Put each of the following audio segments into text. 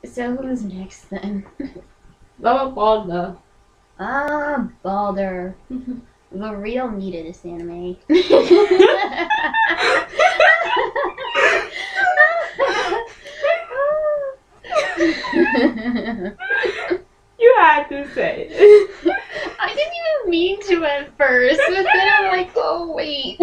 So who's next then? Balder. Ah, Balder. The real meat of this anime. You had to say it. I didn't even mean to at first, but then I'm like, oh wait.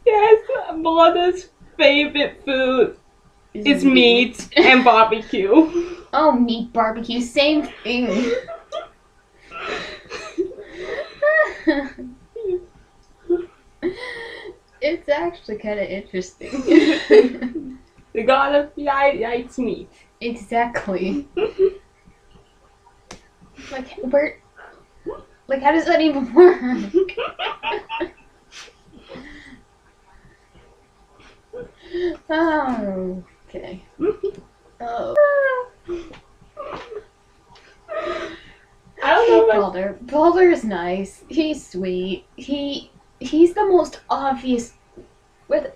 Yes, Balder's favorite food is meat and barbecue. Oh, meat barbecue, same thing. It's actually kind of interesting. The god of likes meat. Exactly. Like, where? Like, how does that even work? Oh, okay. Oh. I don't know what... Balder. Balder is nice. He's sweet. He's the most obvious. With,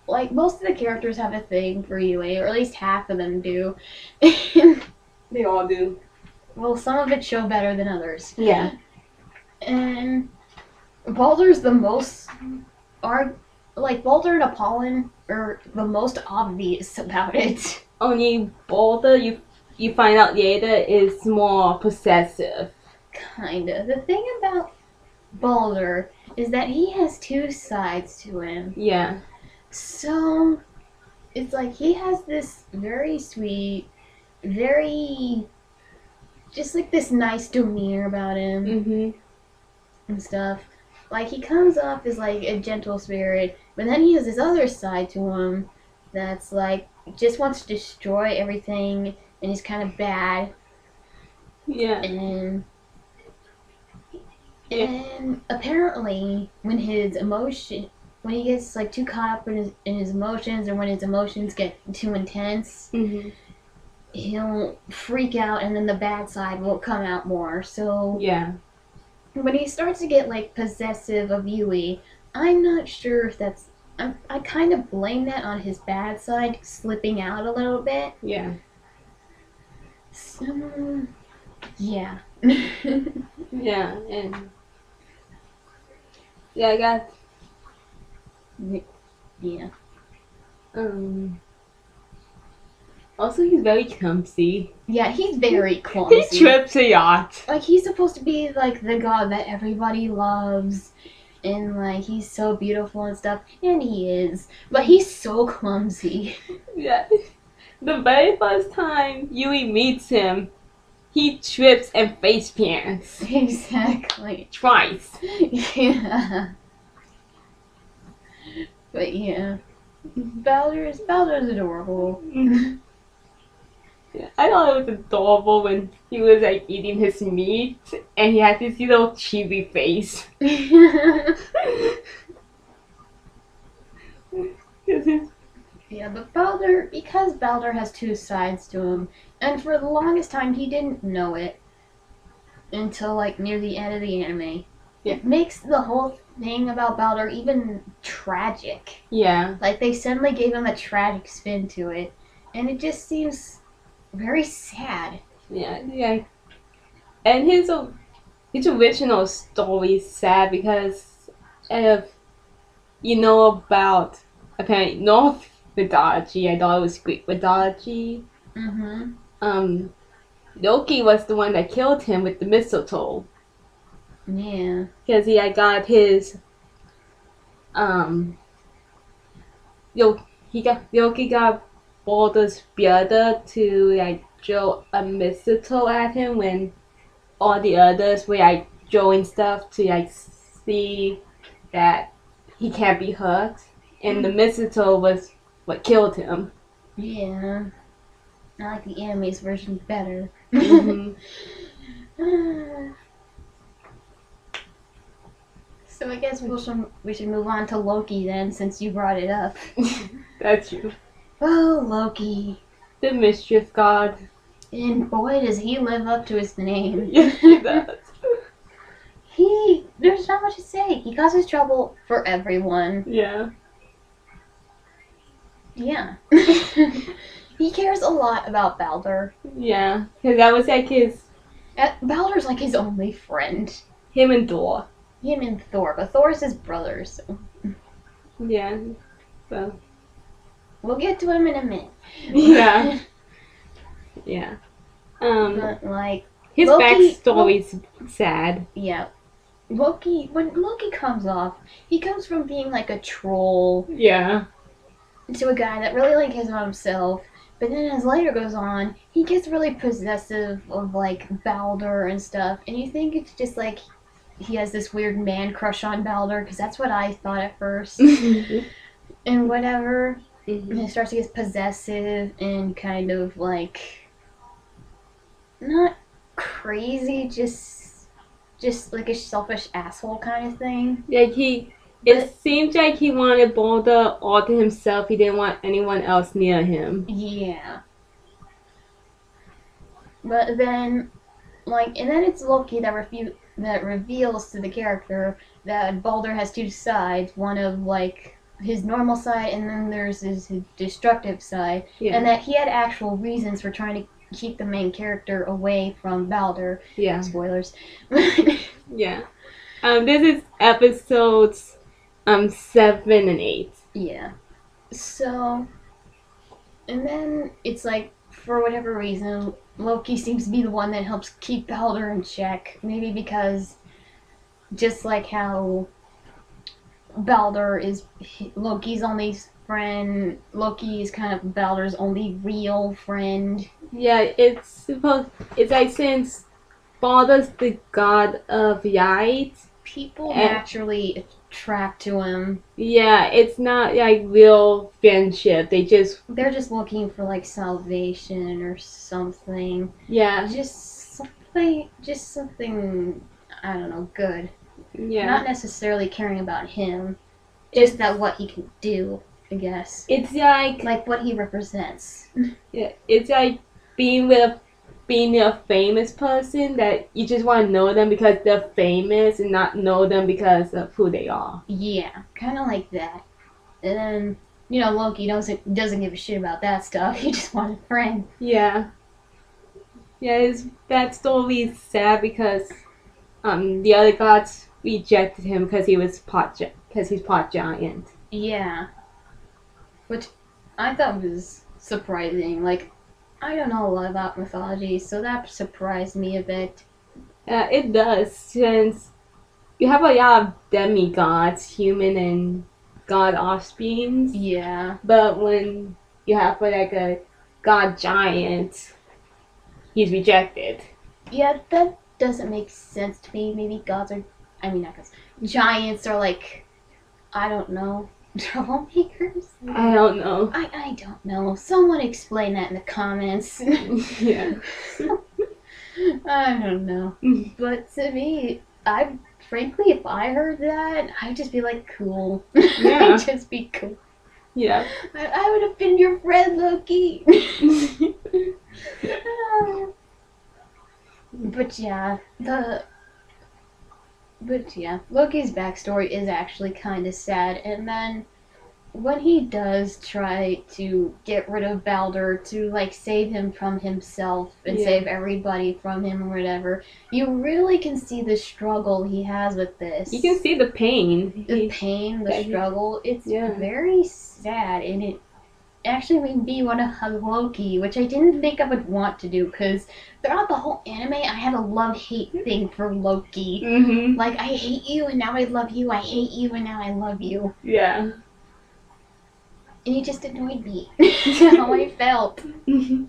like, most of the characters have a thing for Yui, or at least half of them do. They all do. Well, some of it show better than others. Yeah. And Balder's the most Balder and Apollon are the most obvious about it. Only Balder, you find out later, is more possessive. Kinda. The thing about Balder is that he has two sides to him. Yeah. So it's like he has this very sweet, very just like this nice demeanor about him. Mm-hmm. And stuff. Like, he comes off as like a gentle spirit, but then he has this other side to him that's like just wants to destroy everything and is kind of bad. Yeah. And apparently when he gets like too caught up in his emotions, or when his emotions get too intense, Mm-hmm. he'll freak out, and then the bad side will come out more. So Yeah. when he starts to get like possessive of Yui, I'm not sure if that's. I kind of blame that on his bad side slipping out a little bit. Yeah. So, yeah. Yeah, and yeah, I got Yeah. Also, he's very clumsy. Yeah, he's very clumsy. He trips a lot. Like, he's supposed to be like the god that everybody loves, and like he's so beautiful and stuff, and he is, but he's so clumsy. Yeah. The very first time Yui meets him, he trips and face plants. Exactly. Twice. Yeah. But yeah, Balder's adorable. Yeah, I thought it was adorable when he was like eating his meat and he had this little chibi face. Yeah, but because Balder has two sides to him, and for the longest time he didn't know it until like near the end of the anime. Yeah. It makes the whole thing about Balder even tragic. Yeah. Like, they suddenly gave him a tragic spin to it, and it just seems very sad. Yeah, yeah. And his original story is sad because if you know about apparently North mythology, I thought it was Greek mythology. Mm-hmm. Loki was the one that killed him with the mistletoe. Yeah. Because he had got his Loki got Balder's brother to like throw a mistletoe at him when all the others were like throwing stuff to like see that he can't be hurt, and the mistletoe was what killed him. Yeah. I like the anime's version better. Mm-hmm. So I guess we should move on to Loki then, since you brought it up. That's you. Oh, Loki. The mischief god. And boy, does he live up to his name. Yes, he does. There's not much to say. He causes trouble for everyone. Yeah. Yeah. He cares a lot about Balder. Yeah, because that was like Balder's like his only friend. him and Thor. Him and Thor, but Thor's his brother, so Yeah, so we'll get to him in a minute. yeah, yeah. But like His Loki, backstory's sad. yeah. When Loki comes off, he comes from being like a troll Yeah, to a guy that really like cares about himself. But then as later goes on, he gets really possessive of like Balder and stuff, and you think it's just like he has this weird man crush on Balder, because that's what I thought at first. And whatever. And he starts to get possessive and kind of like not crazy, just like a selfish asshole kind of thing. Like it seems like he wanted Balder all to himself. He didn't want anyone else near him. Yeah. But then, like, and then it's Loki that reveals to the character that Balder has two sides. One of like his normal side, and then there's his destructive side, Yeah. and that he had actual reasons for trying to keep the main character away from Balder. Yeah. Spoilers. Yeah. This is episodes 7 and 8. Yeah. So, and then it's like, for whatever reason, Loki seems to be the one that helps keep Balder in check. Maybe because, just like how Balder is Loki's only friend, Loki is kind of Balder's only real friend. Yeah, it's like since Balder's the god of light, People naturally attract to him. Yeah, it's not like real friendship. They're just looking for like salvation or something. Yeah. Just something I don't know, good. Yeah. Not necessarily caring about him. Just that what he can do, I guess. It's like what he represents. Yeah, it's like being a famous person that you just want to know them because they're famous and not know them because of who they are. Yeah, kind of like that. And then, Loki doesn't give a shit about that stuff. He just wants a friend. Yeah. Yeah, his backstory is sad because the other gods rejected him because he's part giant. Yeah. Which I thought was surprising. Like, I don't know a lot about mythology, so that surprised me a bit. It does, since you have a lot of demigods, human and god offsprings. Yeah. But when you have like a god giant, he's rejected. Yeah, that doesn't make sense to me. Maybe giants are like, I don't know, troublemakers? I don't know. I don't know. Someone explain that in the comments. Yeah. I don't know. But to me, frankly, if I heard that, I'd just be like, cool. Yeah. I'd just be cool. Yeah. I would have been your friend, Loki. But yeah, Loki's backstory is actually kind of sad, and then when he does try to get rid of Balder to like save him from himself and save everybody from him or whatever, you really can see the struggle he has with this. You can see the pain. The struggle. It's very sad, and it actually made me want to hug Loki, which I didn't think I would want to do, because throughout the whole anime, I had a love-hate thing for Loki. Mm-hmm. Like, I hate you, and now I love you. I hate you, and now I love you. Yeah. And it just annoyed me. How I felt. And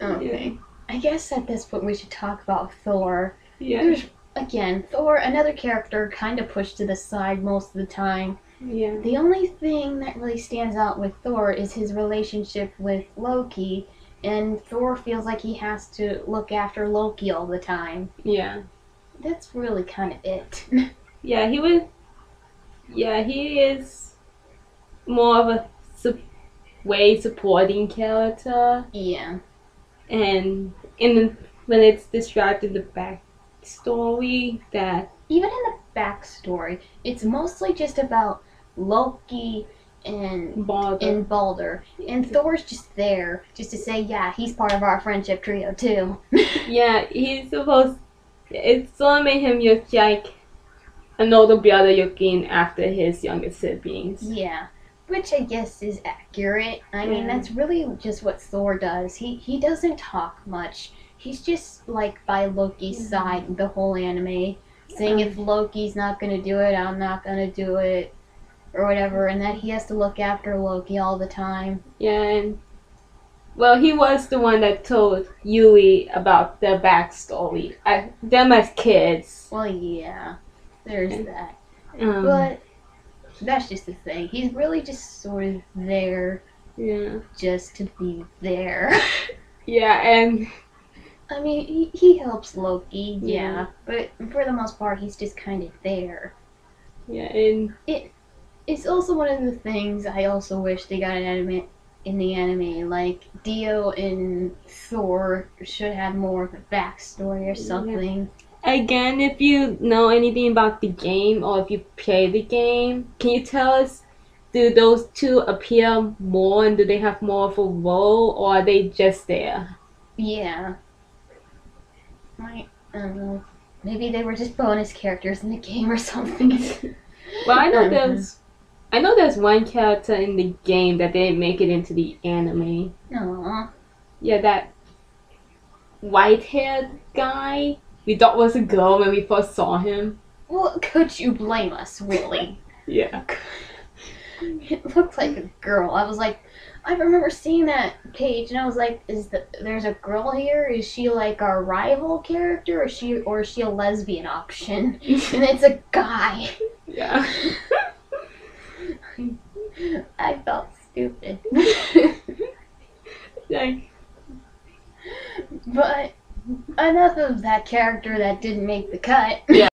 okay. I guess at this point we should talk about Thor. Yeah. Again, Thor, another character kind of pushed to the side most of the time. Yeah. The only thing that really stands out with Thor is his relationship with Loki, and Thor feels like he has to look after Loki all the time. Yeah. That's really kind of it. Yeah, he is more of a supporting character. Yeah. And when it's described in the backstory that... Even in the backstory. It's mostly just about Loki and Balder. And Thor's just there just to say, yeah, he's part of our friendship trio too. Yeah, he's supposed. It sort of made him look like an older brother looking after his younger siblings. Yeah, which I guess is accurate. I mean, Yeah. that's really just what Thor does. He doesn't talk much. He's just like by Loki's side the whole anime, saying if Loki's not gonna do it, I'm not gonna do it, or whatever, and that he has to look after Loki all the time. Yeah, and well, he was the one that told Yui about the backstory. Them as kids. Well, yeah, there's that. Um, But that's just the thing. He's really just sort of there yeah. just to be there. Yeah, and I mean, he helps Loki, Yeah. but for the most part, he's just kind of there. yeah, and It's also one of the things I also wish they got in the anime. Like, Dio and Thor should have more of a backstory or something. again, if you know anything about the game or if you play the game, can you tell us, do those two appear more and do they have more of a role or are they just there? Yeah. I don't know. Maybe they were just bonus characters in the game or something. Well, I know there's one character in the game that didn't make it into the anime. Aww. Yeah, that white-haired guy we thought was a girl when we first saw him. Well, could you blame us, really? Yeah. It looked like a girl. I was like, I remember seeing that page, and I was like, there's a girl here? Is she like our rival character, or is she a lesbian option? And it's a guy. Yeah. I felt stupid. Like, But enough of that character that didn't make the cut. Yeah.